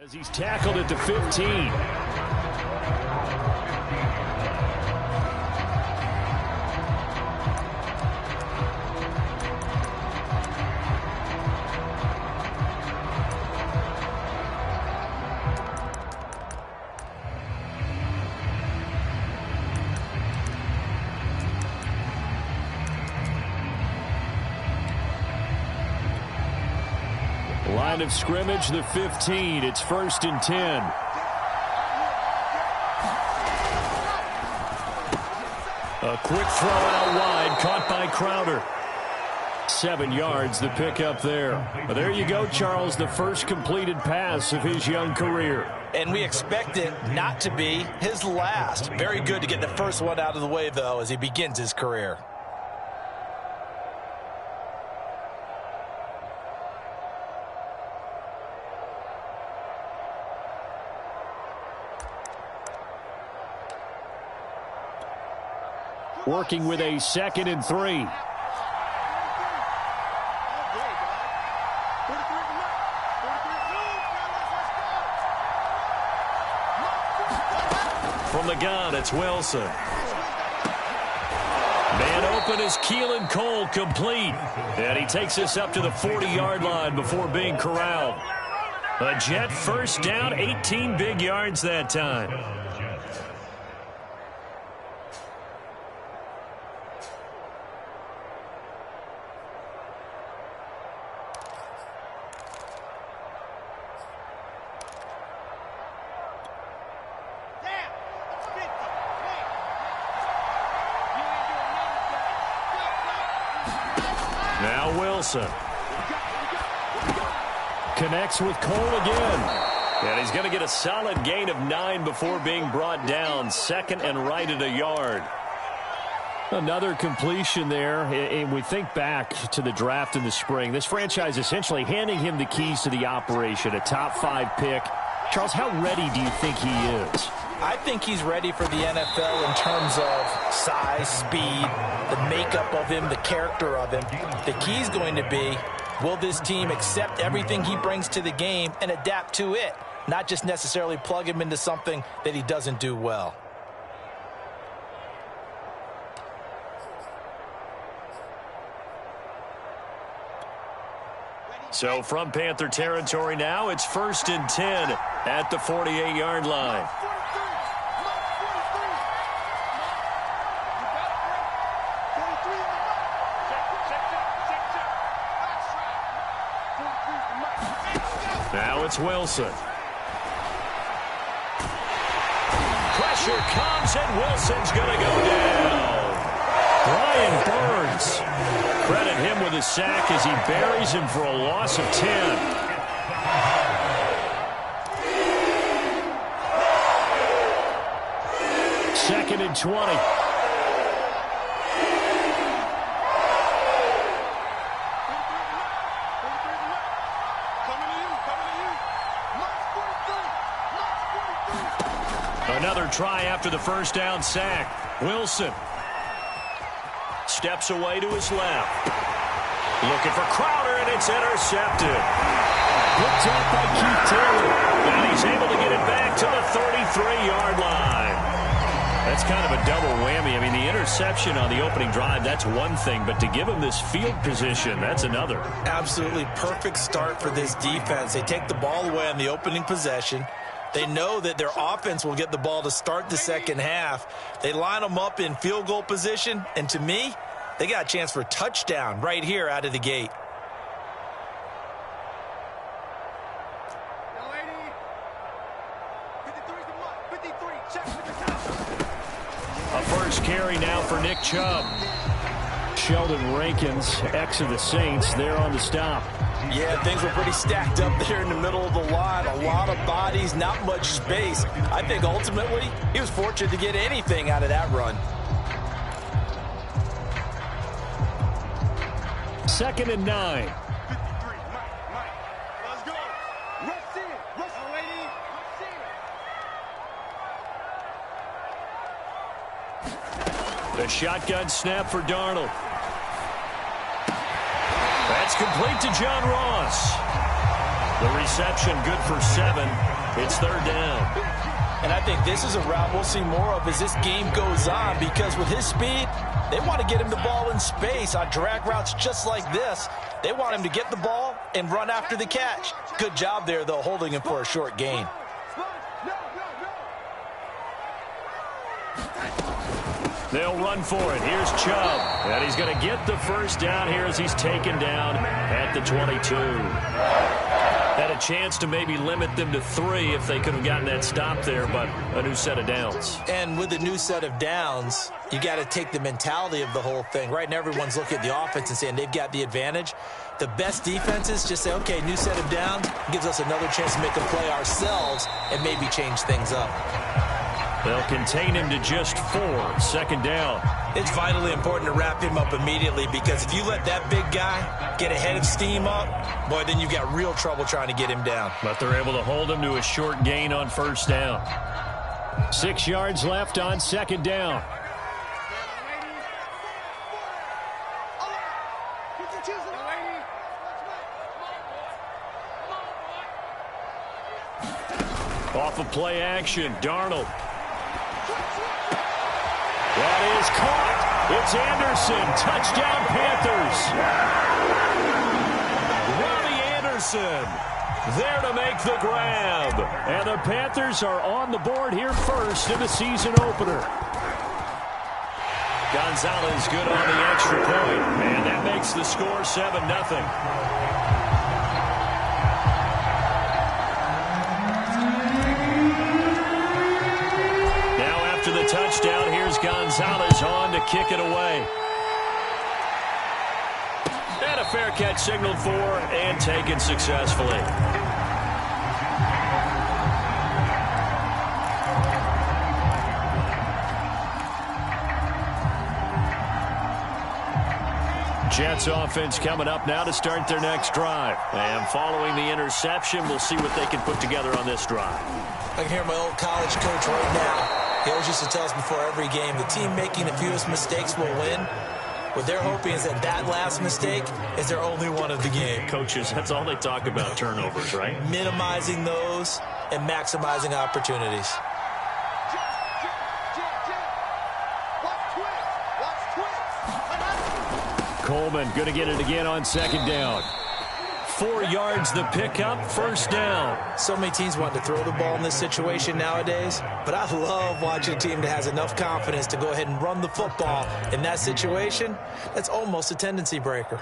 As he's tackled at the 15. Line of scrimmage, the 15. It's 1st and 10. A quick throw out wide, caught by Crowder. 7 yards, the pickup there. Well, there you go, Charles, the first completed pass of his young career. And we expect it not to be his last. Very good to get the first one out of the way, though, as he begins his career. Working with a 2nd and 3. From the gun, it's Wilson. Man open is Keelan Cole, complete. And he takes us up to the 40-yard line before being corralled. A Jet first down, 18 big yards that time. Now Wilson. Connects with Cole again. And he's going to get a solid gain of 9 before being brought down. 2nd and right at a yard. Another completion there. And we think back to the draft in the spring. This franchise essentially handing him the keys to the operation. A top 5 pick. Charles, how ready do you think he is? I think he's ready for the NFL in terms of size, speed, the makeup of him, the character of him. The key's going to be, will this team accept everything he brings to the game and adapt to it, not just necessarily plug him into something that he doesn't do well. So from Panther territory now, it's 1st and 10 at the 48-yard line. Now it's Wilson. Pressure comes, and Wilson's going to go down. Brian Burns. Credit him with a sack as he buries him for a loss of 10. Second and 20. Another try after the first down sack. Wilson steps away to his left. Looking for Crowder, and it's intercepted. Picked up by Keith Taylor. And he's able to get it back to the 33-yard line. That's kind of a double whammy. I mean, the interception on the opening drive, that's one thing. But to give him this field position, that's another. Absolutely perfect start for this defense. They take the ball away on the opening possession. They know that their offense will get the ball to start the second half. They line them up in field goal position, and to me, they got a chance for a touchdown right here out of the gate. A first carry now for Nick Chubb. Sheldon Rankins, ex of the Saints, there on the stop. Yeah, things were pretty stacked up there in the middle of the line. A lot of bodies, not much space. I think ultimately he was fortunate to get anything out of that run. 2nd and 9. Let's go. Rush in. Rush in. The shotgun snap for Darnold. That's complete to John Ross. The reception good for 7. It's 3rd down. And I think this is a route we'll see more of as this game goes on, because with his speed, they want to get him the ball in space on drag routes just like this. They want him to get the ball and run after the catch. Good job there, though, holding him for a short gain. They'll run for it. Here's Chubb. And he's going to get the first down here as he's taken down at the 22. Had a chance to maybe limit them to 3 if they could have gotten that stop there, but a new set of downs. And with a new set of downs, you got to take the mentality of the whole thing. Right now, everyone's looking at the offense and saying they've got the advantage. The best defenses just say, okay, new set of downs gives us another chance to make a play ourselves and maybe change things up. They'll contain him to just 4. 2nd down. It's vitally important to wrap him up immediately, because if you let that big guy get ahead of steam up, boy, then you've got real trouble trying to get him down. But they're able to hold him to a short gain on 1st down. 6 yards left on 2nd down. Off of play action, Darnold. That is caught. It's Anderson. Touchdown, Panthers. Robbie Anderson there to make the grab. And the Panthers are on the board here first in the season opener. Gonzalez good on the extra point. And that makes the score 7-0. After the touchdown, here's Gonzalez on to kick it away. And a fair catch signaled for and taken successfully. Jets offense coming up now to start their next drive. And following the interception, we'll see what they can put together on this drive. I can hear my old college coach right now. He always used to tell us before every game, the team making the fewest mistakes will win. What they're hoping is that last mistake is their only one of the game. Coaches, that's all they talk about, turnovers, right? Minimizing those and maximizing opportunities. Coleman going to get it again on 2nd down. 4 yards the pickup, 1st down. So many teams want to throw the ball in this situation nowadays, but I love watching a team that has enough confidence to go ahead and run the football in that situation. That's almost a tendency breaker.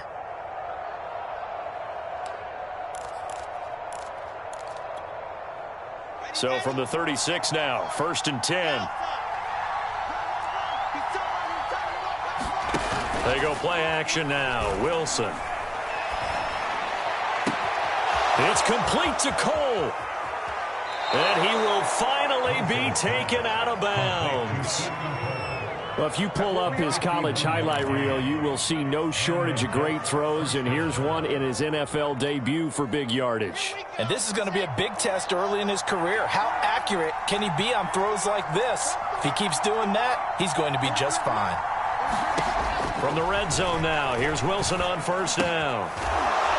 So from the 36 now, 1st and 10. They go play action now. Wilson. It's complete to Cole. And he will finally be taken out of bounds. Well, if you pull up his college highlight reel, you will see no shortage of great throws. And here's one in his NFL debut for big yardage. And this is going to be a big test early in his career. How accurate can he be on throws like this? If he keeps doing that, he's going to be just fine. From the red zone now, here's Wilson on 1st down.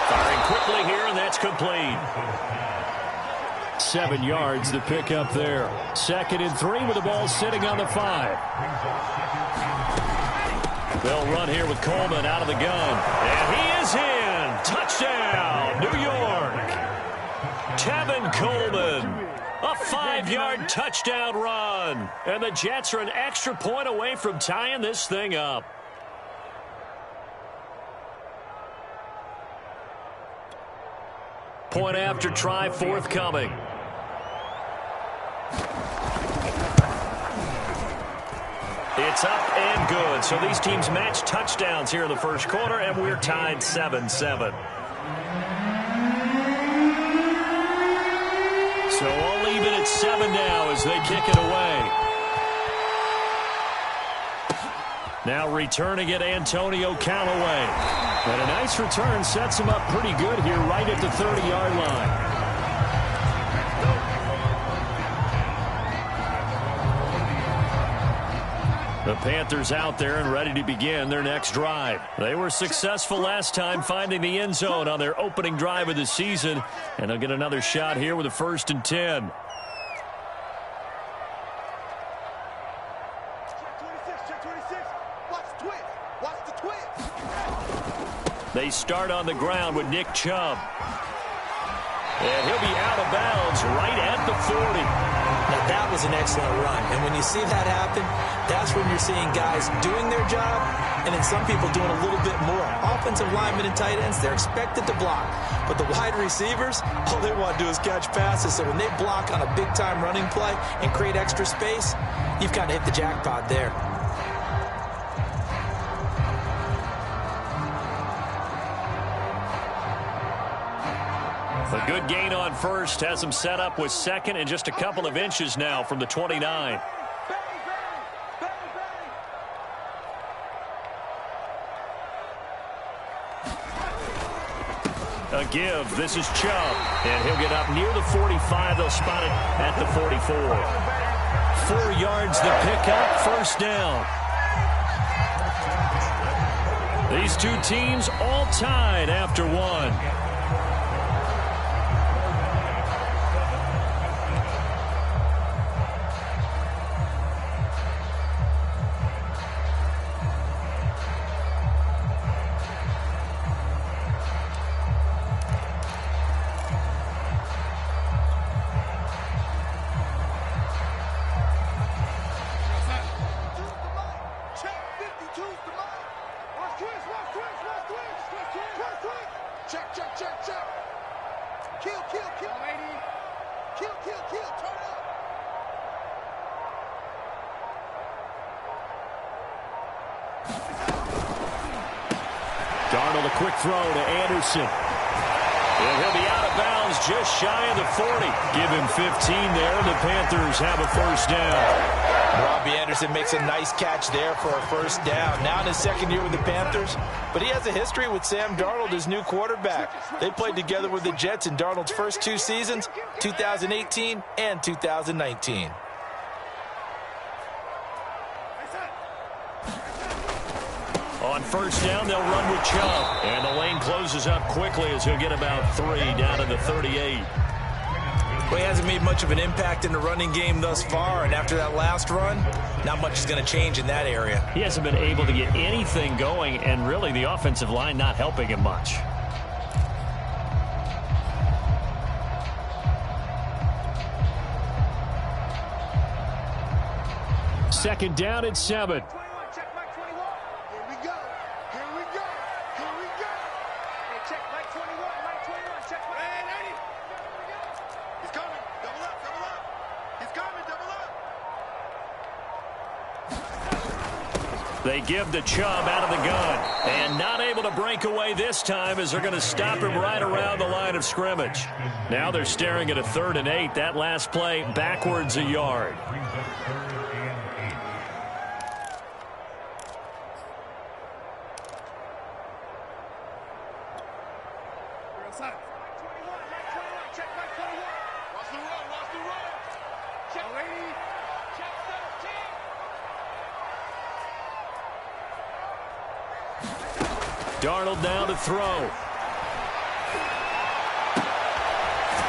Firing quickly here, and that's complete. 7 yards the pickup there. 2nd and 3 with the ball sitting on the 5. They'll run here with Coleman out of the gun. And he is in. Touchdown, New York. Tevin Coleman. A 5-yard touchdown run. And the Jets are an extra point away from tying this thing up. Point after try forthcoming. It's up and good. So these teams match touchdowns here in the first quarter, and we're tied 7-7. So all even at 7 now as they kick it away. Now returning it, Antonio Callaway. And a nice return sets him up pretty good here right at the 30-yard line. The Panthers out there and ready to begin their next drive. They were successful last time finding the end zone on their opening drive of the season, and they'll get another shot here with a 1st and 10. They start on the ground with Nick Chubb. And he'll be out of bounds right at the 40. Now, that was an excellent run. And when you see that happen, that's when you're seeing guys doing their job and then some people doing a little bit more. Offensive linemen and tight ends, they're expected to block. But the wide receivers, all they want to do is catch passes. So when they block on a big-time running play and create extra space, you've kind of hit the jackpot there. A good gain on first has him set up with 2nd and just a couple of inches now from the 29. A give. This is Chubb. And he'll get up near the 45. They'll spot it at the 44. 4 yards the pickup. 1st down. These two teams all tied after 1. Darnold, a quick throw to Anderson. And he'll be out of bounds just shy of the 40. Give him 15 there, and the Panthers have a 1st down. Robbie Anderson makes a nice catch there for a 1st down. Now in his 2nd year with the Panthers, but he has a history with Sam Darnold, his new quarterback. They played together with the Jets in Darnold's first 2 seasons, 2018 and 2019. On 1st down, they'll run with Chubb. And the lane closes up quickly as he'll get about 3 down to the 38. Well, he hasn't made much of an impact in the running game thus far, and after that last run, not much is going to change in that area. He hasn't been able to get anything going, and really the offensive line not helping him much. Second down at 7. They give to Chubb out of the gun. And not able to break away this time as they're going to stop him right around the line of scrimmage. Now they're staring at a 3rd and 8. That last play backwards a yard. Darnold now to throw.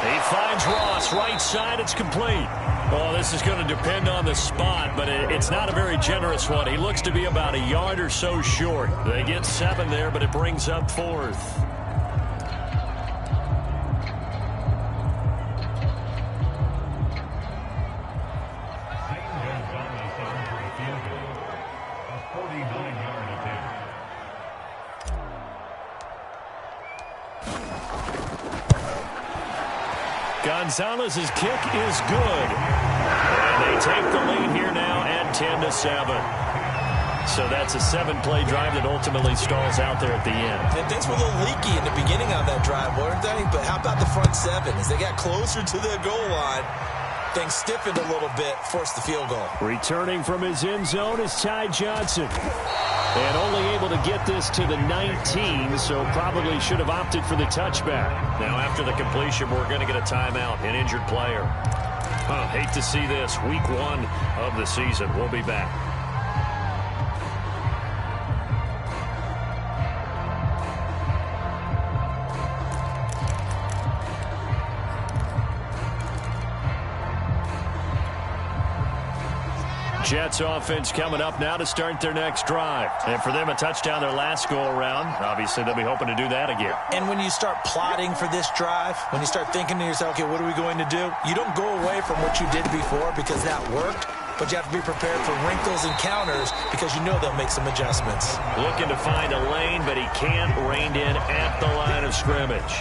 He finds Ross right side. It's complete. Well, this is going to depend on the spot, but it's not a very generous one. He looks to be about a yard or so short. They get 7 there, but it brings up 4th. Gonzalez's kick is good. And they take the lead here now at 10-7. So that's a 7-play drive that ultimately stalls out there at the end. And things were a little leaky in the beginning on that drive, weren't they? But how about the front 7? As they got closer to the goal line, things stiffened a little bit, forced the field goal. Returning from his end zone is Ty Johnson. And only able to get this to the 19, so probably should have opted for the touchback. Now, after the completion, we're going to get a timeout, an injured player. Hate to see this. Week 1 of the season. We'll be back. Jets offense coming up now to start their next drive. And for them, a touchdown their last go-around. Obviously, they'll be hoping to do that again. And when you start plotting for this drive, when you start thinking to yourself, okay, what are we going to do? You don't go away from what you did before because that worked, but you have to be prepared for wrinkles and counters because you know they'll make some adjustments. Looking to find a lane, but he can't. Reined in at the line of scrimmage.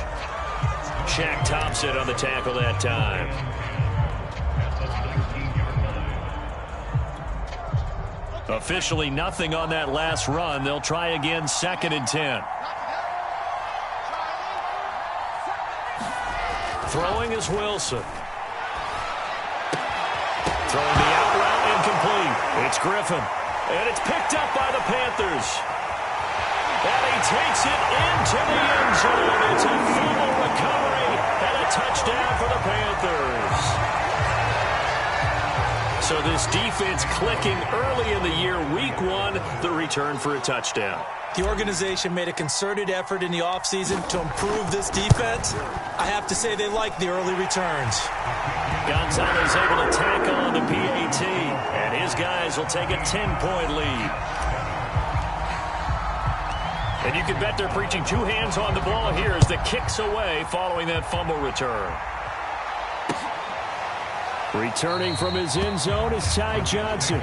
Shaq Thompson on the tackle that time. Officially nothing on that last run. They'll try again, 2nd and 10. Throwing is Wilson. Throwing the out route, incomplete. It's Griffin. And it's picked up by the Panthers. And he takes it into the end zone. It's a fumble recovery and a touchdown for the Panthers. So this defense clicking early in the year, week 1, the return for a touchdown. The organization made a concerted effort in the offseason to improve this defense. I have to say they like the early returns. Gonzalez able to tackle on the PAT, and his guys will take a 10-point lead. And you can bet they're preaching 2 hands on the ball here as the kick's away following that fumble return. Returning from his end zone is Ty Johnson.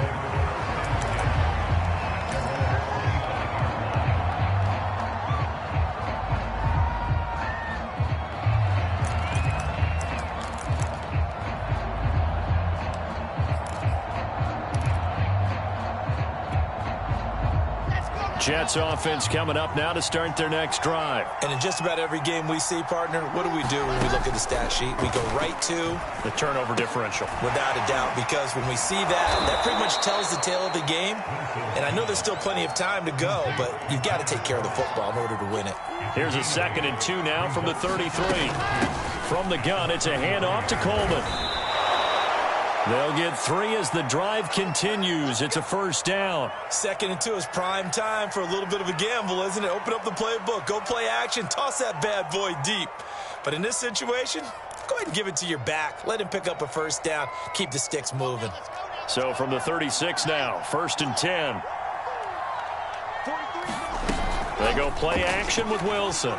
Jets offense coming up now to start their next drive. And in just about every game we see, partner, what do we do when we look at the stat sheet? We go right to the turnover differential. Without a doubt, because when we see that pretty much tells the tale of the game. And I know there's still plenty of time to go, but you've got to take care of the football in order to win it. Here's a 2nd and 2 now from the 33. From the gun, it's a handoff to Coleman. They'll get 3 as the drive continues. It's a first down. 2nd and 2 is prime time for a little bit of a gamble, isn't it? Open up the playbook. Go play action. Toss that bad boy deep. But in this situation, go ahead and give it to your back. Let him pick up a first down. Keep the sticks moving. So from the 36 now, 1st and 10. They go play action with Wilson.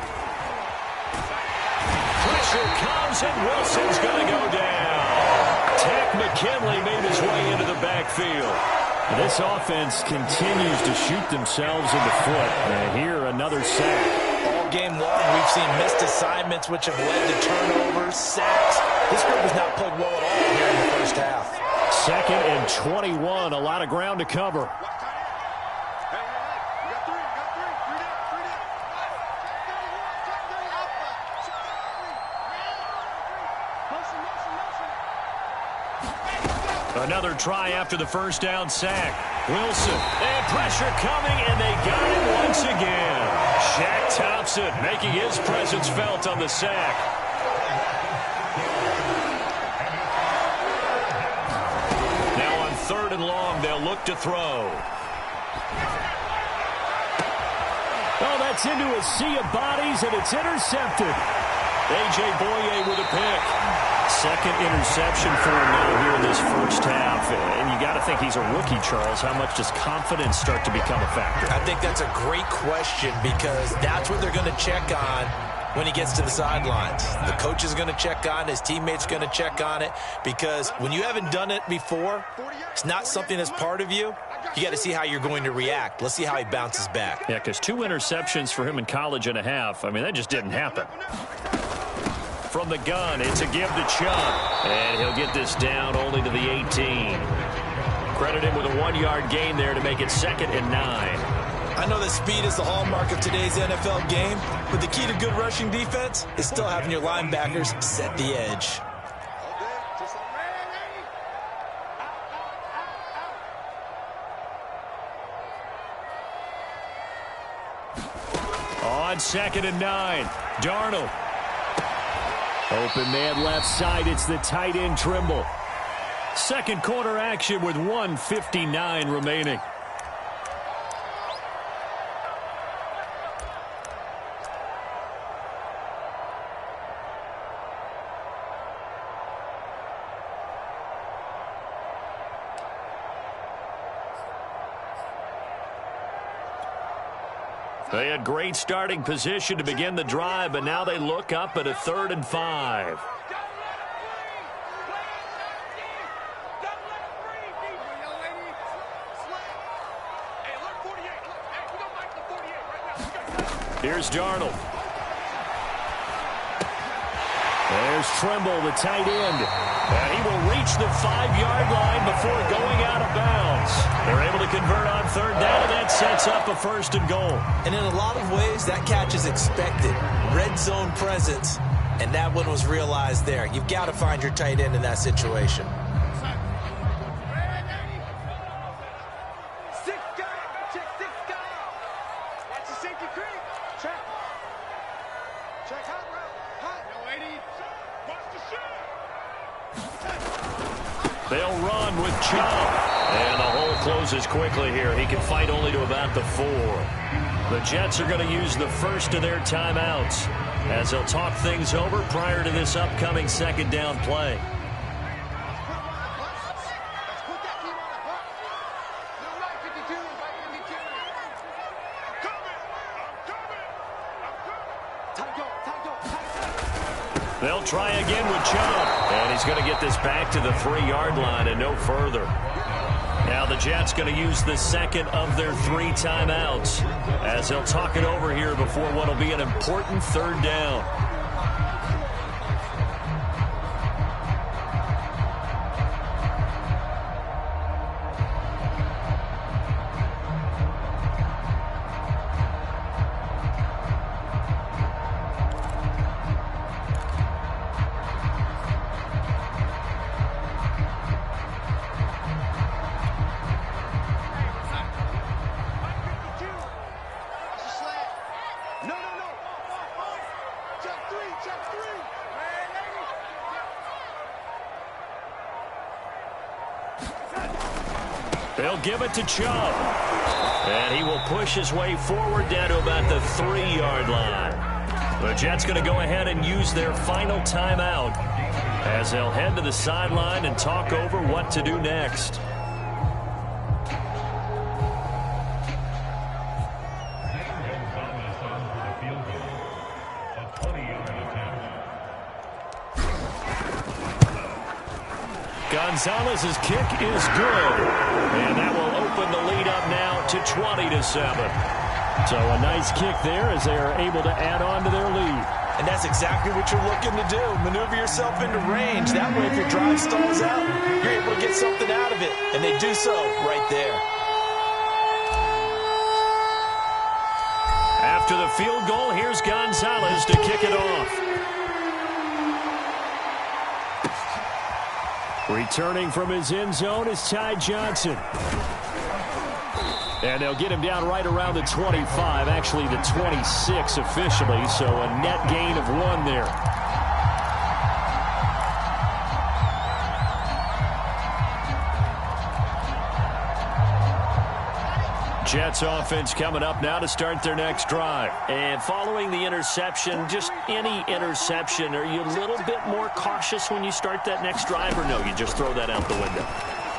Pressure comes, and Wilson's going to go down. Tech McKinley made his way into the backfield. This offense continues to shoot themselves in the foot. And here, another sack. All game long, we've seen missed assignments, which have led to turnovers, sacks. This group has not played well at all here in the first half. 2nd and 21, a lot of ground to cover. Another try after the first down sack. Wilson, and pressure coming, and they got him once again. Shaq Thompson making his presence felt on the sack. Now on 3rd and long, they'll look to throw. Oh, that's into a sea of bodies, and it's intercepted. A.J. Boye with a pick. 2nd interception for him now here in this first half. And you got to think he's a rookie, Charles. How much does confidence start to become a factor? I think that's a great question because that's what they're going to check on when he gets to the sidelines. The coach is going to check on it. His teammates are going to check on it because when you haven't done it before, it's not something that's part of you. You got to see how you're going to react. Let's see how he bounces back. Yeah, because 2 interceptions for him in college and a half. I mean, that just didn't happen. From the gun, it's a give to Chubb. And he'll get this down only to the 18. Credit him with a 1-yard gain there to make it 2nd and 9. I know that speed is the hallmark of today's NFL game, but the key to good rushing defense is still having your linebackers set the edge. On 2nd and 9, Darnold. Open man left side, it's the tight end Trimble. 2nd quarter action with 1:59 remaining. They had great starting position to begin the drive, but now they look up at a 3rd and 5. Here's Darnold. There's Trimble, the tight end. And he will reach the 5-yard line before going out of bounds. They're able to convert on 3rd down, and that sets up a 1st and goal. And in a lot of ways, that catch is expected. Red zone presence, and that one was realized there. You've got to find your tight end in that situation. They'll run with Chubb. And the hole closes quickly here. He can fight only to about the 4. The Jets are going to use the first of their timeouts as they'll talk things over prior to this upcoming 2nd down play. They'll try again with Chubb. And he's going to get this back to the 3-yard line and no further. Now the Jets going to use the 2nd of their 3 timeouts as they'll talk it over here before what will be an important 3rd down. They'll give it to Chubb. And he will push his way forward down to about the 3-yard line. The Jets going to go ahead and use their final timeout as they'll head to the sideline and talk over what to do next. Gonzalez's kick is good. And that will open the lead up now to 20-7. So a nice kick there as they are able to add on to their lead. And that's exactly what you're looking to do. Maneuver yourself into range. That way, if your drive stalls out, you're able to get something out of it. And they do so right there. After the field goal, here's Gonzalez to kick it off. Returning from his end zone is Ty Johnson. And they'll get him down right around the 25, actually the 26 officially, so a net gain of 1 there. Jets offense coming up now to start their next drive. And following the interception, just any interception, are you a little bit more cautious when you start that next drive, or no, you just throw that out the window?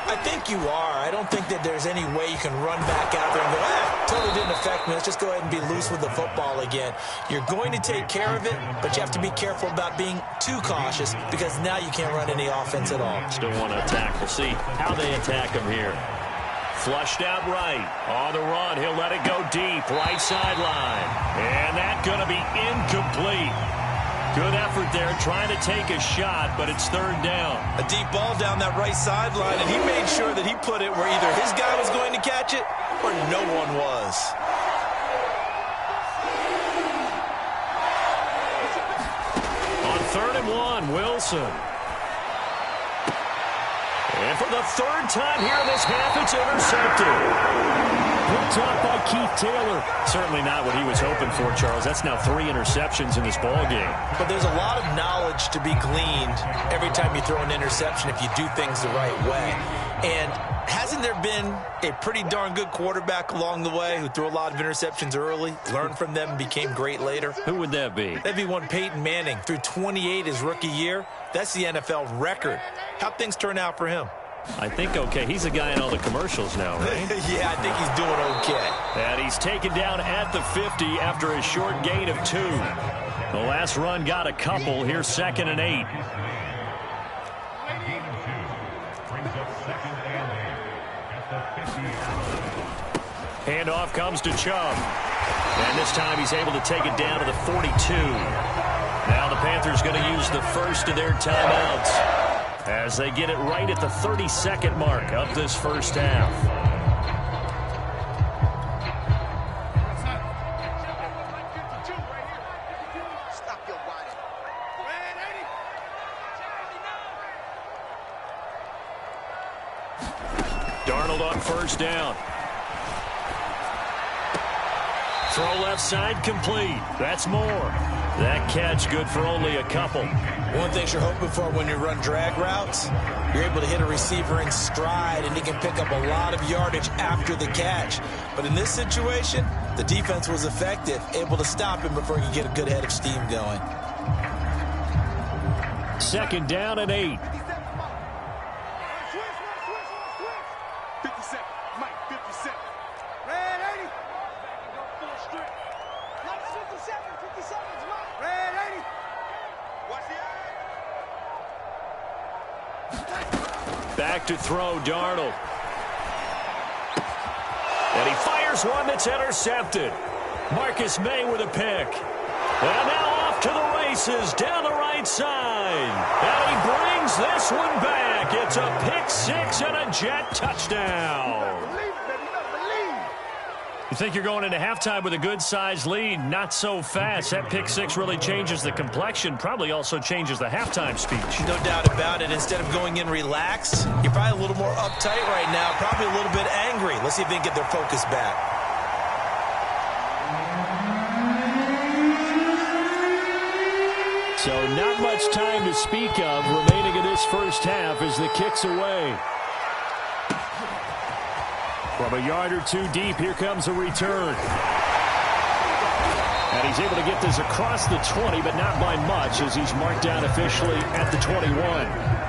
I think you are. I don't think that there's any way you can run back out there and go, totally didn't affect me. Let's just go ahead and be loose with the football again. You're going to take care of it, but you have to be careful about being too cautious because now you can't run any offense at all. Still want to attack. We'll see how they attack him here. Flushed out right. On the run, he'll let it go deep. Right sideline. And that's going to be incomplete. Good effort there trying to take a shot, but it's 3rd down. A deep ball down that right sideline, and he made sure that he put it where either his guy was going to catch it or no one was. On 3rd and 1, Wilson. And for the 3rd time here in this half, it's intercepted. Picked off by Keith Taylor. Certainly not what he was hoping for, Charles. That's now 3 interceptions in this ball game. But there's a lot of knowledge to be gleaned every time you throw an interception if you do things the right way. And hasn't there been a pretty darn good quarterback along the way who threw a lot of interceptions early, learned from them, and became great later? Who would that be? That'd be one Peyton Manning. Threw 28 his rookie year. That's the NFL record. How'd things turn out for him? I think okay. He's a guy in all the commercials now, right? Yeah, I think he's doing okay. And he's taken down at the 50 after a short gain of 2. The last run got a couple. Here's 2nd and 8. Handoff comes to Chubb. And this time he's able to take it down to the 42. Now the Panthers going to use the first of their timeouts as they get it right at the 30-second mark of this first half. Darnold on first down. Throw left side complete. That's more. That catch good for only a couple. One thing you're hoping for when you run drag routes, you're able to hit a receiver in stride, and he can pick up a lot of yardage after the catch. But in this situation, the defense was effective, able to stop him before he could get a good head of steam going. 2nd down and 8. 57. Mike, 57. Red 80. Full strip. Mike, 57. 57's Mike. Red 80. Watch the Back to throw, Darnold. And he fires one that's intercepted. Marcus May with a pick. And now off to the races down the right side. And he brings this one back. It's a pick 6 and a Jet touchdown. You think you're going into halftime with a good-sized lead. Not so fast. That pick 6 really changes the complexion. Probably also changes the halftime speech. No doubt about it. Instead of going in relaxed, you're probably a little more uptight right now. Probably a little bit angry. Let's see if they can get their focus back. So not much time to speak of remaining in this first half as the kick's away. From a yard or 2 deep, here comes a return. And he's able to get this across the 20, but not by much as he's marked down officially at the 21.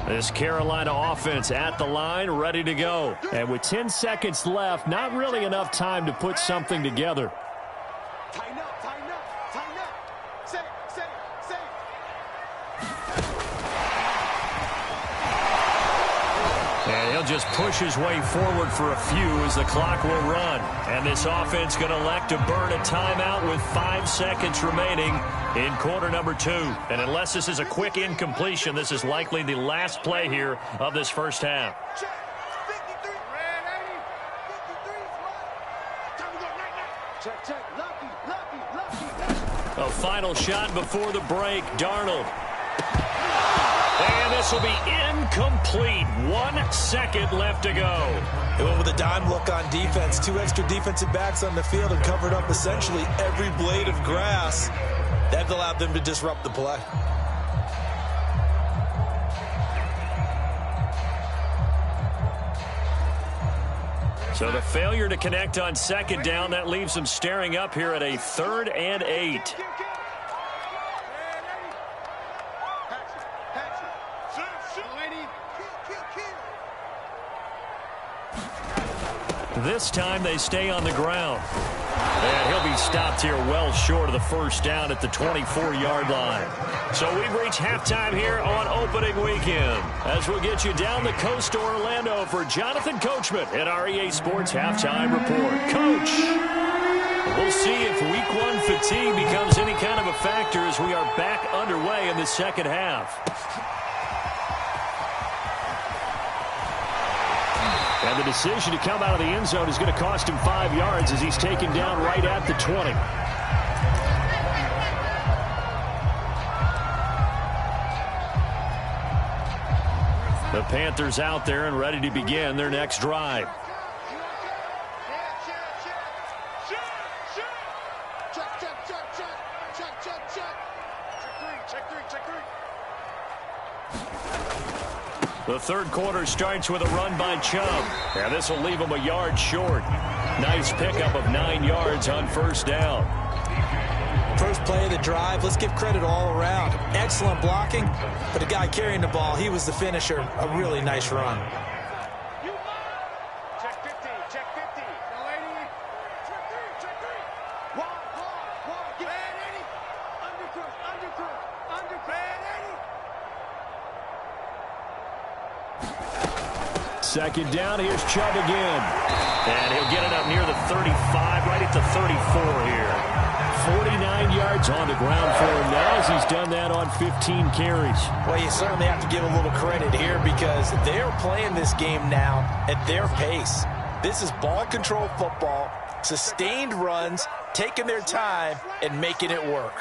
This Carolina offense at the line, ready to go. And with 10 seconds left, not really enough time to put something together. Tighten up, tighten up, tighten up. Say it, say it, say it. And he'll just push his way forward for a few as the clock will run. And this offense going to elect to burn a timeout with 5 seconds remaining in quarter number 2. And unless this is a quick incompletion, this is likely the last play here of this first half. Check. 53. Red 80. 53 is mine. Time to go night, night. Check, check. Lucky, lucky, lucky. A final shot before the break. Darnold. And this will be incomplete. 1 second left to go. They went with a dime look on defense. 2 extra defensive backs on the field and covered up essentially every blade of grass. That allowed them to disrupt the play. So the failure to connect on 2nd down, that leaves them staring up here at a 3rd and 8. This time they stay on the ground. And he'll be stopped here well short of the first down at the 24-yard line. So we've reached halftime here on opening weekend. As we'll get you down the coast to Orlando for Jonathan Coachman at our EA Sports Halftime Report. Coach, we'll see if Week 1 fatigue becomes any kind of a factor as we are back underway in the second half. And the decision to come out of the end zone is going to cost him 5 yards as he's taken down right at the 20. The Panthers out there and ready to begin their next drive. The third quarter starts with a run by Chubb. And this will leave him a yard short. Nice pickup of 9 yards on first down. First play of the drive, let's give credit all around. Excellent blocking, but the guy carrying the ball, he was the finisher. A really nice run. Check 50, check 50. No, 80. Check 3, check 3. Wide. Get red 80. Under red 80. Second down, here's Chubb again. And he'll get it up near the 35, right at the 34 here. 49 yards on the ground for him now as he's done that on 15 carries. Well, you certainly have to give a little credit here because they're playing this game now at their pace. This is ball control football, sustained runs, taking their time and making it work.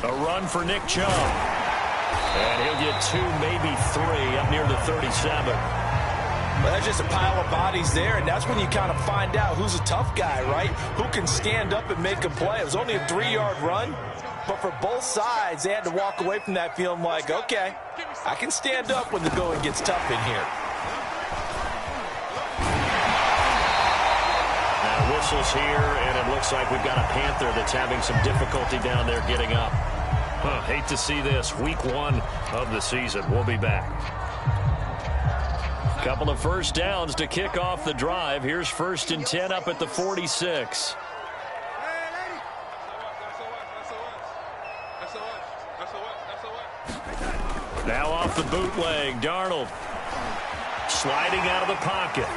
A run for Nick Chubb. And he'll get 2, maybe 3 up near the 37. Well, that's just a pile of bodies there, and that's when you kind of find out who's a tough guy, right? Who can stand up and make a play. It was only a 3-yard run, but for both sides, they had to walk away from that feeling like, okay, I can stand up when the going gets tough in here. Now whistles here, and it looks like we've got a Panther that's having some difficulty down there getting up. Hate to see this. Week 1 of the season. We'll be back. Couple of first downs to kick off the drive. Here's 1st and 10 up at the 46. Now off the bootleg, Darnold sliding out of the pocket.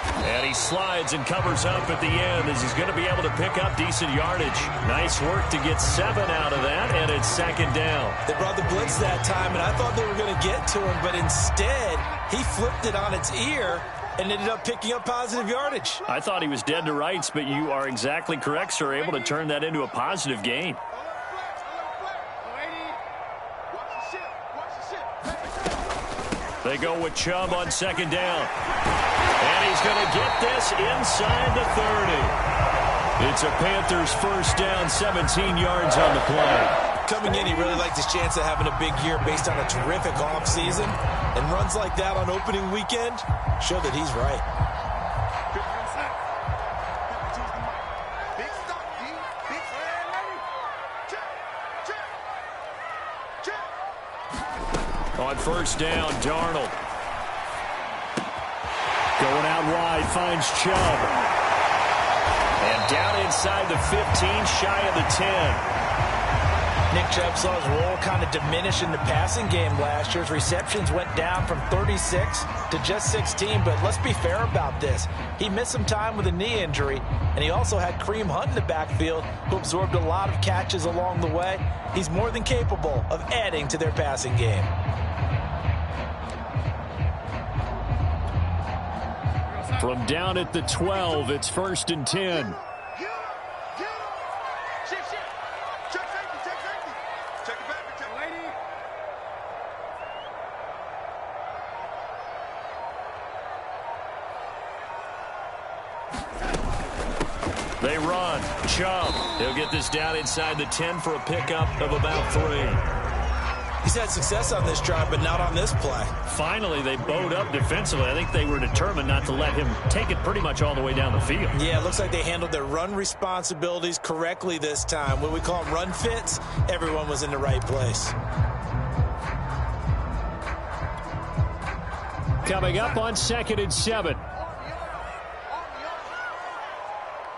And he slides and covers up at the end as he's going to be able to pick up decent yardage. Nice work to get 7 out of that, and it's 2nd down. They brought the blitz that time, and I thought they were going to get to him, but instead he flipped it on its ear and ended up picking up positive yardage. I thought he was dead to rights, but you are exactly correct, sir. Able to turn that into a positive gain. They go with Chubb on 2nd down. And he's going to get this inside the 30. It's a Panthers first down, 17 yards on the play. Coming in, he really liked his chance of having a big year based on a terrific offseason. And runs like that on opening weekend show that he's right. On first down, Darnold. Going out wide, finds Chubb. And down inside the 15, shy of the 10. Nick Chubb saw his role kind of diminish in the passing game last year. His receptions went down from 36 to just 16, but let's be fair about this. He missed some time with a knee injury, and he also had Kareem Hunt in the backfield, who absorbed a lot of catches along the way. He's more than capable of adding to their passing game. From down at the 12, it's 1st and 10. They run. Chubb. He'll get this down inside the 10 for a pickup of about 3. He's had success on this drive, but not on this play. Finally, they bowed up defensively. I think they were determined not to let him take it pretty much all the way down the field. Yeah, it looks like they handled their run responsibilities correctly this time. What we call them run fits, everyone was in the right place. Coming up on 2nd and 7.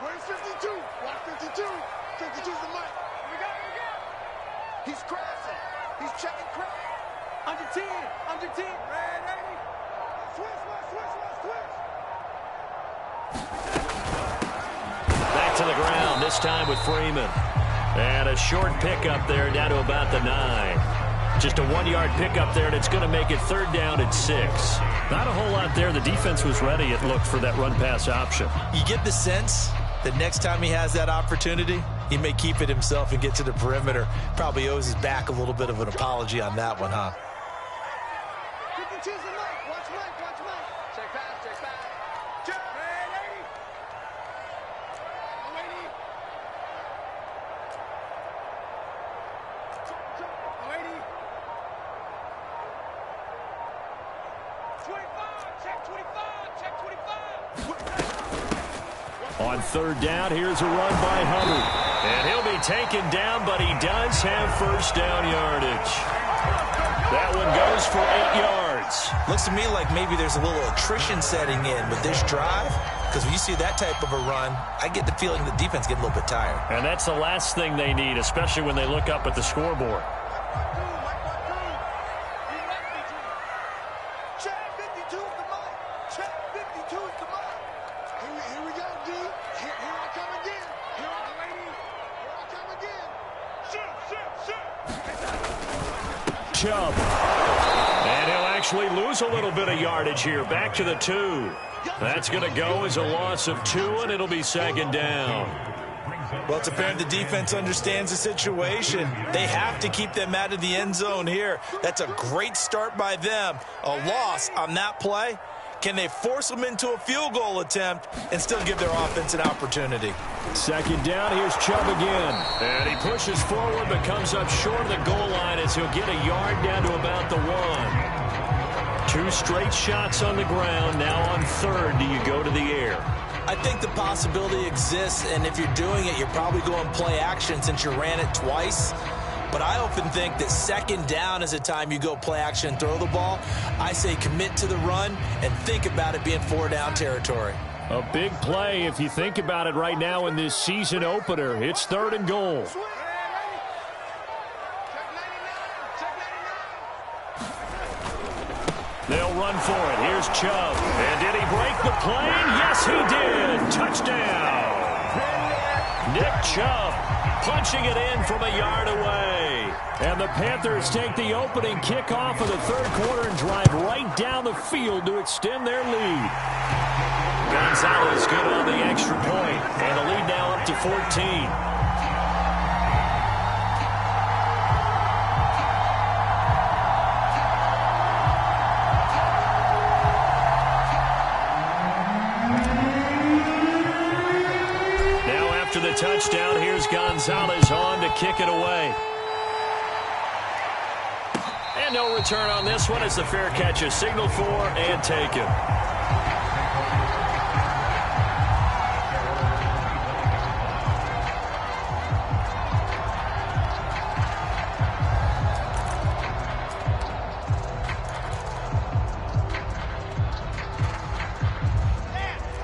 Where's 52? Watch 52. 52's the mic. Here we go. He's crashing. He's checking crash. Under 10. Under 10. Red 80. Switch. Back to the ground, this time with Freeman. And a short pickup there down to about the 9. Just a 1-yard pickup there, and it's going to make it 3rd down at 6. Not a whole lot there. The defense was ready, it looked, for that run-pass option. You get the sense that next time he has that opportunity, he may keep it himself and get to the perimeter. Probably owes his back a little bit of an apology on that one, huh? 52's the mic. Watch mic. Check pass. On third down, here's a run by Hubbard. And he'll be taken down, but he does have first down yardage. That one goes for 8 yards. Looks to me like maybe there's a little attrition setting in with this drive, because when you see that type of a run, I get the feeling the defense gets a little bit tired. And that's the last thing they need, especially when they look up at the scoreboard. Chubb. And he'll actually lose a little bit of yardage here. Back to the 2. That's going to go as a loss of 2, and it'll be second down. Well, it's apparent the defense understands the situation. They have to keep them out of the end zone here. That's a great start by them. A loss on that play. Can they force them into a field goal attempt and still give their offense an opportunity? Second down, here's Chubb again. And he pushes forward but comes up short of the goal line as he'll get a yard down to about the 1. 2 straight shots on the ground. Now on third, do you go to the air? I think the possibility exists, and if you're doing it, you're probably going play action since you ran it twice. But I often think that second down is a time you go play action and throw the ball. I say commit to the run and think about it being 4-down territory. A big play if you think about it right now in this season opener. It's 3rd and goal. They'll run for it. Here's Chubb. And did he break the plane? Yes, he did. Touchdown. Nick Chubb punching it in from a yard away. And the Panthers take the opening kickoff of the 3rd quarter and drive right down the field to extend their lead. Gonzalez good on the extra point. And the lead now up to 14. After the touchdown, here's Gonzalez on to kick it away. And no return on this one as the fair catch is signaled for and taken.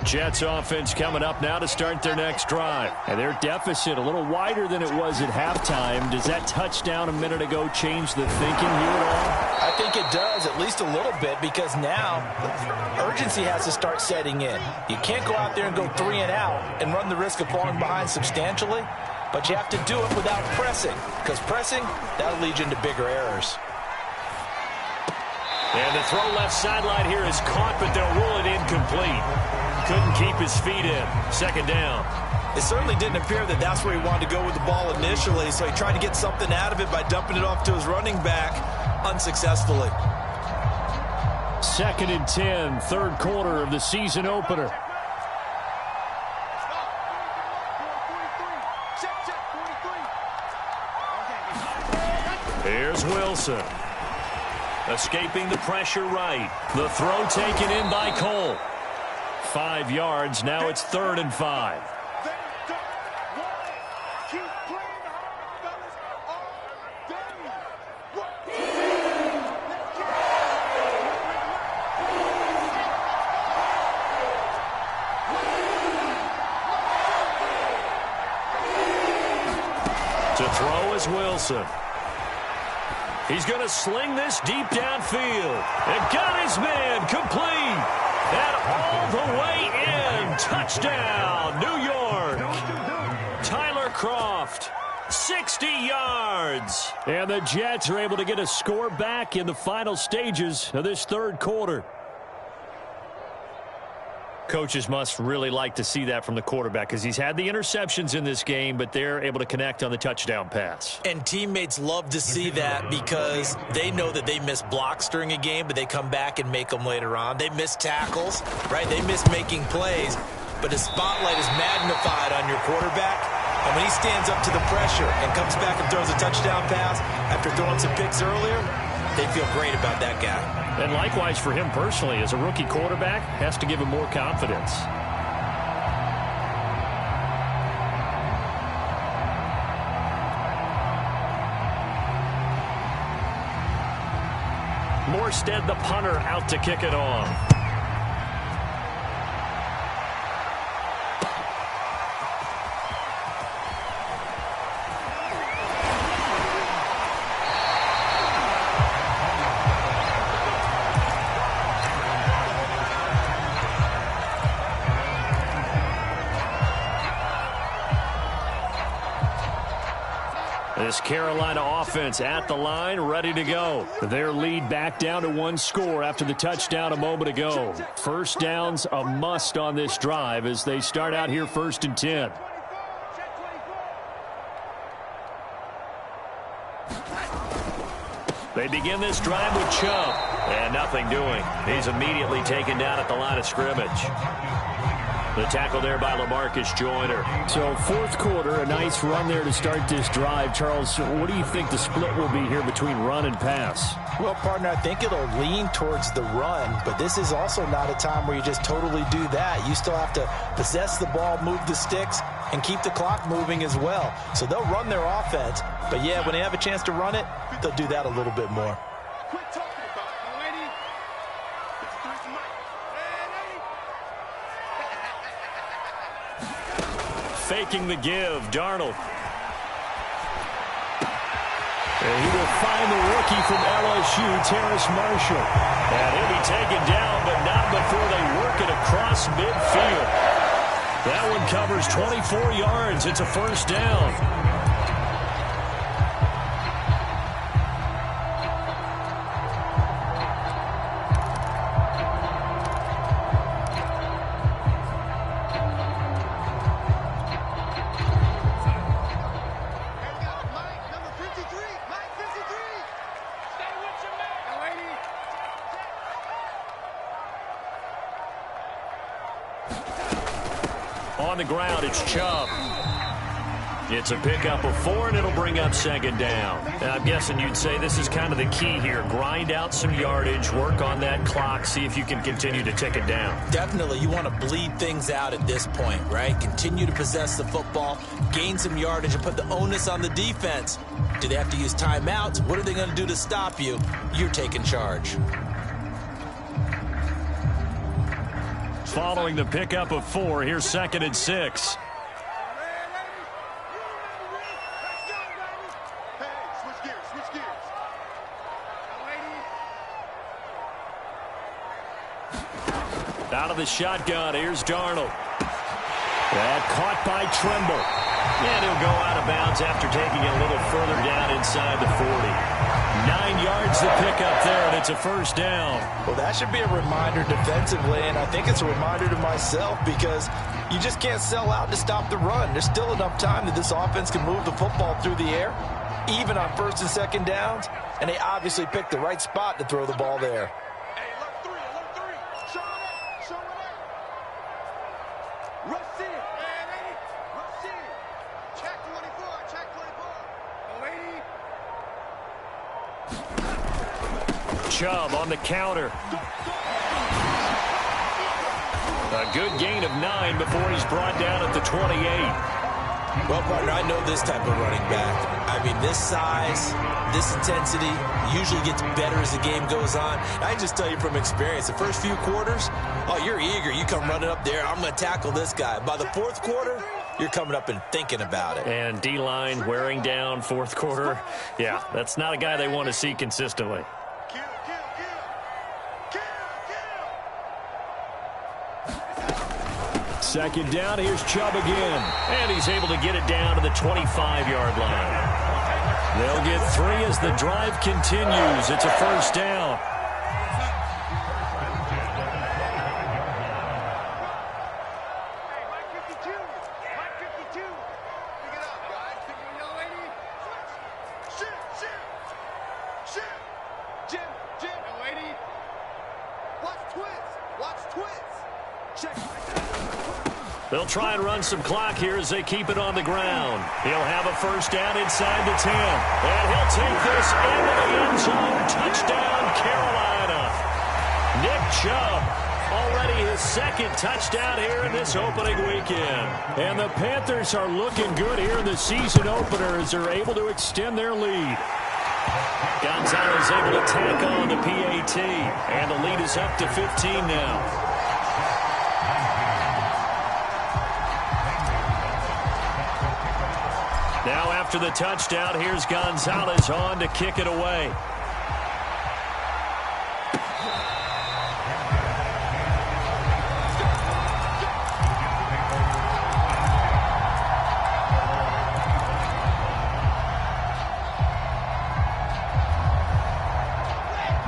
Jets offense coming up now to start their next drive. And their deficit a little wider than it was at halftime. Does that touchdown a minute ago change the thinking here at all? I think it does, at least a little bit, because now urgency has to start setting in. You can't go out there and go 3 and out and run the risk of falling behind substantially, but you have to do it without pressing, because pressing, that'll lead you into bigger errors. And the throw left sideline here is caught, but they'll rule it incomplete. Couldn't keep his feet in. Second down. It certainly didn't appear that that's where he wanted to go with the ball initially, so he tried to get something out of it by dumping it off to his running back unsuccessfully. 2nd and 10, 3rd quarter of the season opener. Here's Wilson. Escaping the pressure right. The throw taken in by Cole. 5 yards. Now it's 3rd and 5. To throw is Wilson. He's going to sling this deep downfield. And got his man complete. And all the way in. Touchdown, New York. Tyler Kroft, 60 yards. And the Jets are able to get a score back in the final stages of this 3rd quarter. Coaches must really like to see that from the quarterback because he's had the interceptions in this game, but they're able to connect on the touchdown pass. And teammates love to see that because they know that they miss blocks during a game, but they come back and make them later on. They miss tackles, right? They miss making plays, but the spotlight is magnified on your quarterback. And when he stands up to the pressure and comes back and throws a touchdown pass after throwing some picks earlier, They feel great about that guy. And likewise for him personally, as a rookie quarterback, has to give him more confidence. Morstead, the punter, out to kick it off. This Carolina offense at the line, ready to go. Their lead back down to 1 score after the touchdown a moment ago. First down's a must on this drive as they start out here 1st and 10. They begin this drive with Chubb. And nothing doing. He's immediately taken down at the line of scrimmage. The tackle there by LaMarcus Joyner. So 4th quarter, a nice run there to start this drive. Charles, what do you think the split will be here between run and pass? Well, partner, I think it'll lean towards the run, but this is also not a time where you just totally do that. You still have to possess the ball, move the sticks, and keep the clock moving as well. So they'll run their offense, but yeah, when they have a chance to run it, they'll do that a little bit more. Quit talking about it, lady. 53's the mic. Faking the give, Darnold. And he will find the rookie from LSU, Terrace Marshall. And he'll be taken down, but not before they work it across midfield. That one covers 24 yards. It's a 1st down. On the ground, it's Chubb. It's a pickup of 4, and it'll bring up 2nd down. And I'm guessing you'd say this is kind of the key here. Grind out some yardage, work on that clock, see if you can continue to tick it down. Definitely, you want to bleed things out at this point, right? Continue to possess the football, gain some yardage, and put the onus on the defense. Do they have to use timeouts? What are they going to do to stop you? You're taking charge. Following the pickup of 4, here's 2nd and 6. Out of the shotgun, here's Darnold. That caught by Trimble. And he'll go out of bounds after taking it a little further down inside the 40. 9 yards to pick up there, and it's a 1st down. Well, that should be a reminder defensively, and I think it's a reminder to myself because you just can't sell out to stop the run. There's still enough time that this offense can move the football through the air, even on 1st and 2nd downs, and they obviously picked the right spot to throw the ball there. Chubb on the counter. A good gain of 9 before he's brought down at the 28. Well, partner, I know this type of running back. I mean, this size, this intensity usually gets better as the game goes on. I just tell you from experience, the first few quarters, oh, you're eager. You come running up there, I'm going to tackle this guy. By the 4th quarter, you're coming up and thinking about it. And D-line wearing down 4th quarter. Yeah, that's not a guy they want to see consistently. Second down, here's Chubb again. And he's able to get it down to the 25-yard line. They'll get 3 as the drive continues. It's a 1st down. They'll try and run some clock here as they keep it on the ground. He'll have a first down inside the 10. And he'll take this into the end zone. Touchdown, Carolina. Nick Chubb, already his second touchdown here in this opening weekend. And the Panthers are looking good here in the season opener as they're able to extend their lead. Gonzalez able to tack on the PAT. And the lead is up to 15 now. Now after the touchdown, here's Gonzalez on to kick it away.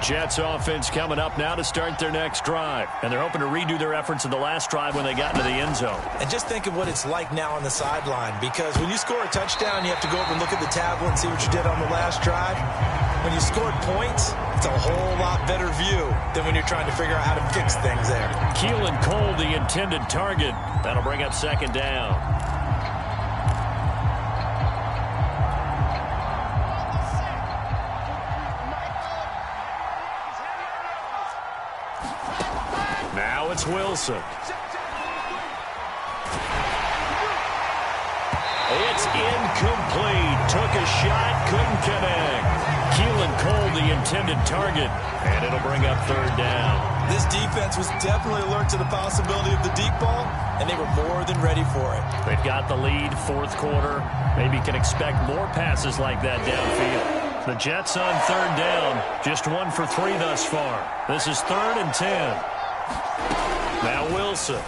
Jets offense coming up now to start their next drive. And they're hoping to redo their efforts in the last drive when they got into the end zone. And just think of what it's like now on the sideline, because when you score a touchdown, you have to go over and look at the tablet and see what you did on the last drive. When you scored points, it's a whole lot better view than when you're trying to figure out how to fix things there. Keelan Cole, the intended target. That'll bring up second down. Now it's Wilson. It's incomplete. Took a shot, couldn't connect. Keelan Cole, the intended target, and it'll bring up third down. This defense was definitely alert to the possibility of the deep ball, and they were more than ready for it. They've got the lead, fourth quarter. Maybe can expect more passes like that downfield. The Jets on third down, just 1 for 3 thus far. This is 3rd and 10. Now Wilson.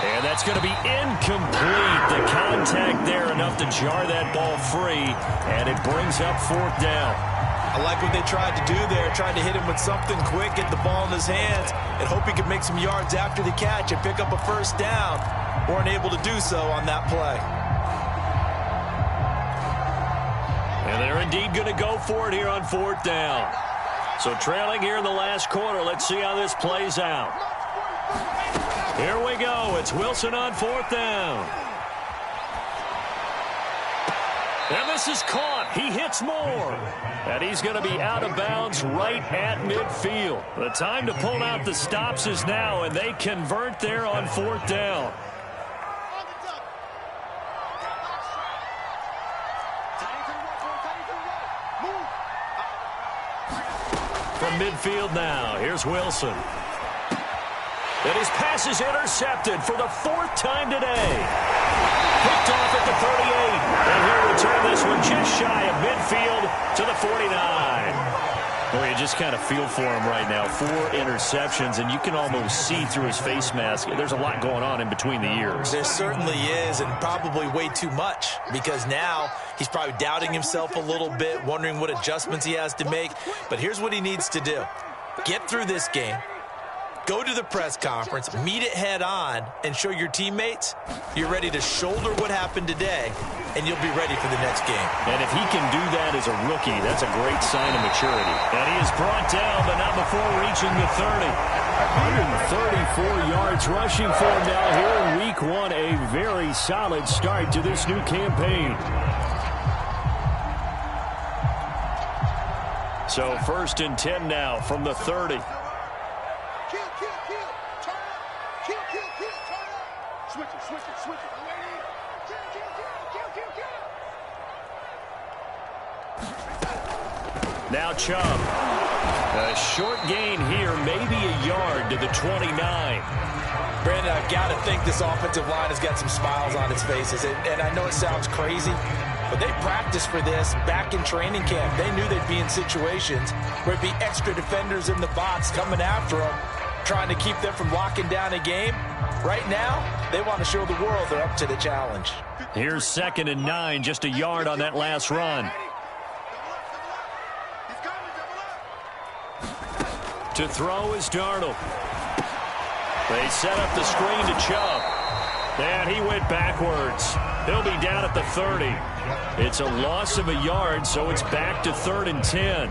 And that's going to be incomplete. The contact there enough to jar that ball free, and it brings up 4th down. I like what they tried to do there, tried to hit him with something quick, get the ball in his hands, and hope he could make some yards after the catch and pick up a first down. Weren't able to do so on that play. And they're indeed going to go for it here on 4th down. So trailing here in the last quarter. Let's see how this plays out. Here we go. It's Wilson on 4th down. And this is caught. He hits more. And he's going to be out of bounds right at midfield. The time to pull out the stops is now, and they convert there on 4th down. From midfield now, here's Wilson. And his pass is intercepted for the 4th time today. Picked off at the 38. And he'll return this one just shy of midfield to the 49. Well, you just kind of feel for him right now. 4 interceptions, and you can almost see through his face mask. There's a lot going on in between the ears. There certainly is, and probably way too much, because now he's probably doubting himself a little bit, wondering what adjustments he has to make. But here's what he needs to do. Get through this game. Go to the press conference, meet it head on, and show your teammates you're ready to shoulder what happened today, and you'll be ready for the next game. And if he can do that as a rookie, that's a great sign of maturity. And he is brought down, but not before reaching the 30. 134 yards rushing for him now here in week 1. A very solid start to this new campaign. So 1st and 10 now from the 30. Switch it. Now Chubb. A short gain here, maybe a yard to the 29. Brandon, I've got to think this offensive line has got some smiles on its faces. And I know it sounds crazy, but they practiced for this back in training camp. They knew they'd be in situations where it'd be extra defenders in the box coming after them, trying to keep them from locking down a game. Right now, they want to show the world they're up to the challenge. Here's 2nd and 9, just a yard on that last run. To throw is Darnold. They set up the screen to Chubb. And he went backwards. He'll be down at the 30. It's a loss of a yard, so it's back to 3rd and 10.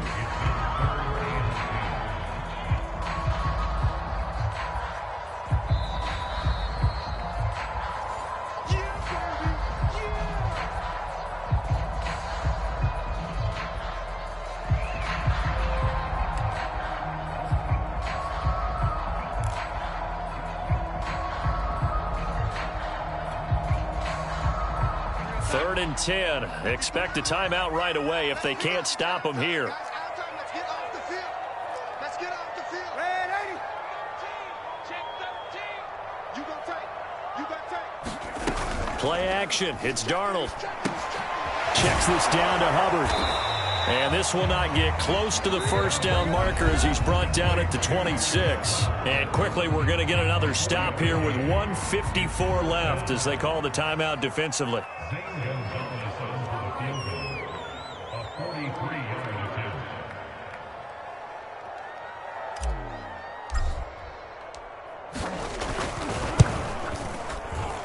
3rd and 10. Expect a timeout right away if they can't stop them here. Let's get off the field. Let's get off the field. Red 80. Check 13. You gonna take. You gonna take. Play action. It's Darnold. Checks this down to Hubbard. And this will not get close to the first down marker as he's brought down at the 26. And quickly we're going to get another stop here with 1:54 left as they call the timeout defensively.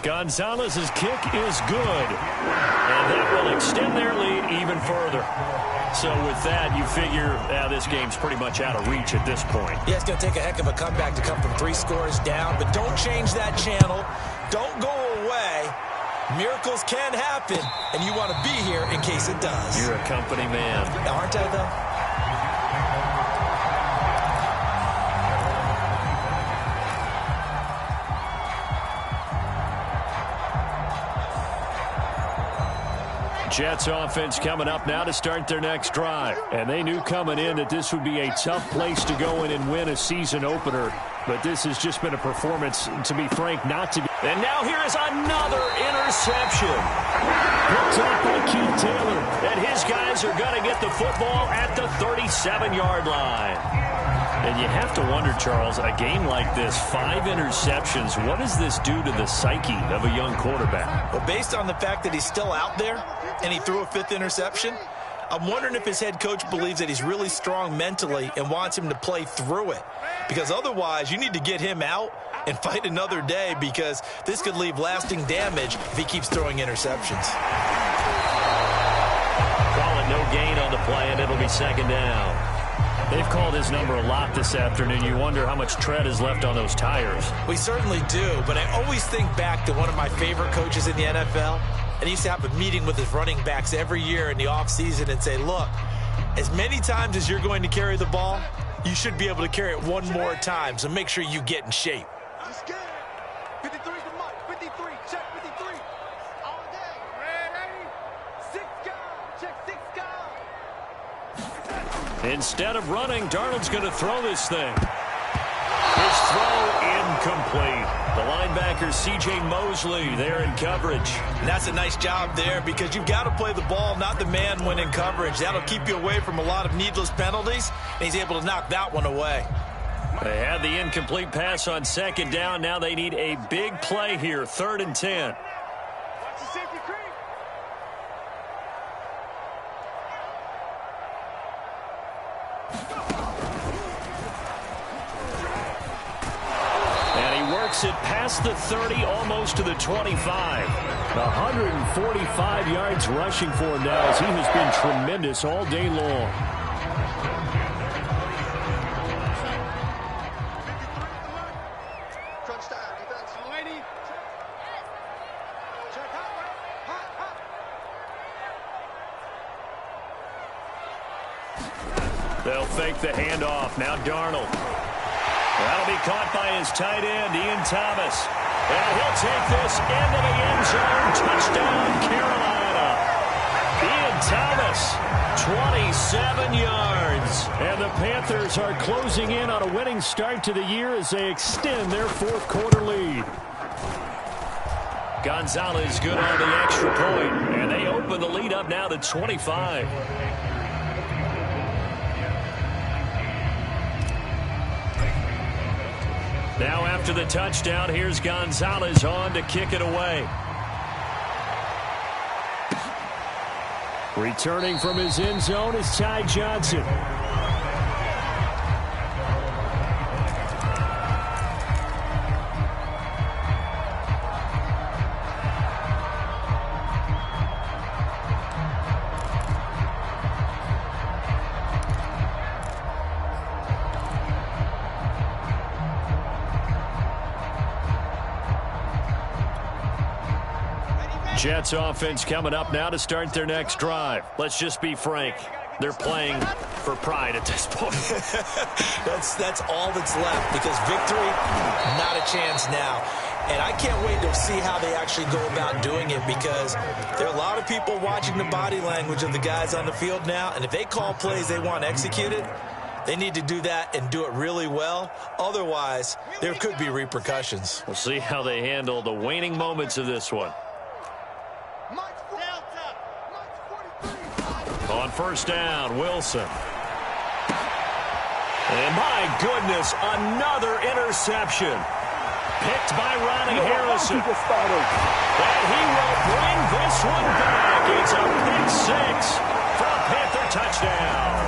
Gonzalez's kick is good. And that will extend their lead even further. So with that, you figure this game's pretty much out of reach at this point. Yeah, it's going to take a heck of a comeback to come from 3 scores down, but don't change that channel. Don't go away. Miracles can happen, and you want to be here in case it does. You're a company man. Aren't I, though? Jets offense coming up now to start their next drive. And they knew coming in that this would be a tough place to go in and win a season opener. But this has just been a performance, to be frank, not to be. And now here is another interception. Picked up by Keith Taylor. And his guys are going to get the football at the 37-yard line. And you have to wonder, Charles, a game like this, 5 interceptions, what does this do to the psyche of a young quarterback? Well, based on the fact that he's still out there and he threw a 5th interception, I'm wondering if his head coach believes that he's really strong mentally and wants him to play through it. Because otherwise, you need to get him out and fight another day, because this could leave lasting damage if he keeps throwing interceptions. Call it no gain on the play, and it'll be 2nd down. They've called his number a lot this afternoon. You wonder how much tread is left on those tires. We certainly do, but I always think back to one of my favorite coaches in the NFL, and he used to have a meeting with his running backs every year in the offseason and say, look, as many times as you're going to carry the ball, you should be able to carry it one more time, so make sure you get in shape. 53's the mark. 53. Check 53. All day. Red 80. 6 guys. Check 6 guys. Instead of running, Darnold's going to throw this thing. His throw incomplete. The linebacker, C.J. Mosley, there in coverage. And that's a nice job there, because you've got to play the ball, not the man when in coverage. That'll keep you away from a lot of needless penalties, and he's able to knock that one away. They had the incomplete pass on 2nd down. Now they need a big play here, 3rd and 10. Watch the safety creep. And he works it past the 30, almost to the 25. 145 yards rushing for him now, as he has been tremendous all day long. They'll fake the handoff. Now Darnold. That'll be caught by his tight end, Ian Thomas. And he'll take this into the end zone. Touchdown, Carolina. Ian Thomas, 27 yards. And the Panthers are closing in on a winning start to the year as they extend their 4th quarter lead. Gonzalez good on the extra point, and they open the lead up now to 25. Now after the touchdown, here's Gonzalez on to kick it away. Returning from his end zone is Ty Johnson. Jets offense coming up now to start their next drive. Let's just be frank. They're playing for pride at this point. That's all that's left, because victory, not a chance now. And I can't wait to see how they actually go about doing it, because there are a lot of people watching the body language of the guys on the field now, and if they call plays they want executed, they need to do that and do it really well. Otherwise, there could be repercussions. We'll see how they handle the waning moments of this one. On first down, Wilson. And my goodness, another interception. Picked by Ronnie Harrison. And he will bring this one back. It's a pick 6 for a Panther touchdown.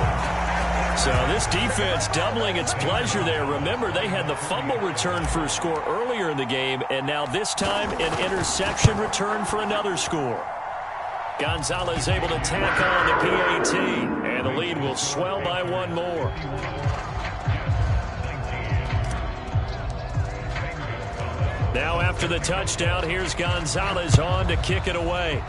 So this defense doubling its pleasure there. Remember, they had the fumble return for a score earlier in the game, and now this time an interception return for another score. Gonzalez able to tack on the PAT, and the lead will swell by one more. Now after the touchdown, here's Gonzalez on to kick it away.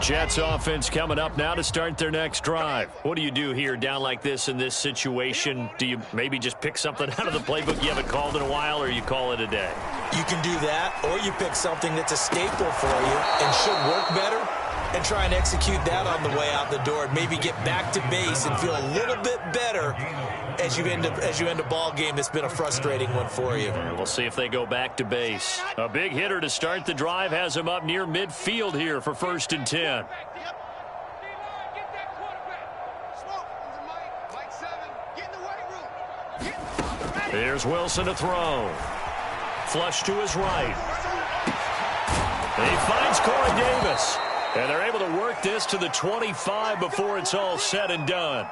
Jets offense coming up now to start their next drive. What do you do here down like this in this situation? Do you maybe just pick something out of the playbook you haven't called in a while, or you call it a day? You can do that, or you pick something that's a staple for you and should work better and try and execute that on the way out the door and maybe get back to base and feel a little bit better as you end a ball game that's been a frustrating one for you. We'll see if they go back to base. A big hitter to start the drive has him up near midfield here for 1st and 10. Here's Wilson to throw. Flush to his right. And he finds Corey Davis. And they're able to work this to the 25 before it's all said and done.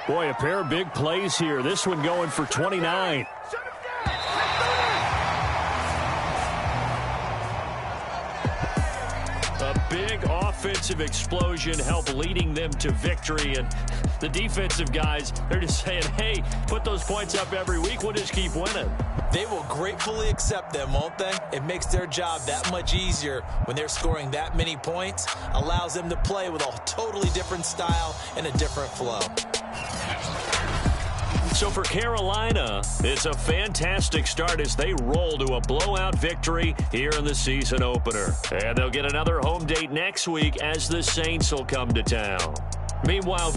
Boy, a pair of big plays here. This one going for 29. A big offensive explosion helped leading them to victory. And the defensive guys, they're just saying, hey, put those points up every week. We'll just keep winning. They will gratefully accept them, won't they? It makes their job that much easier when they're scoring that many points. Allows them to play with a totally different style and a different flow. So for Carolina, it's a fantastic start as they roll to a blowout victory here in the season opener. And they'll get another home date next week as the Saints will come to town. Meanwhile,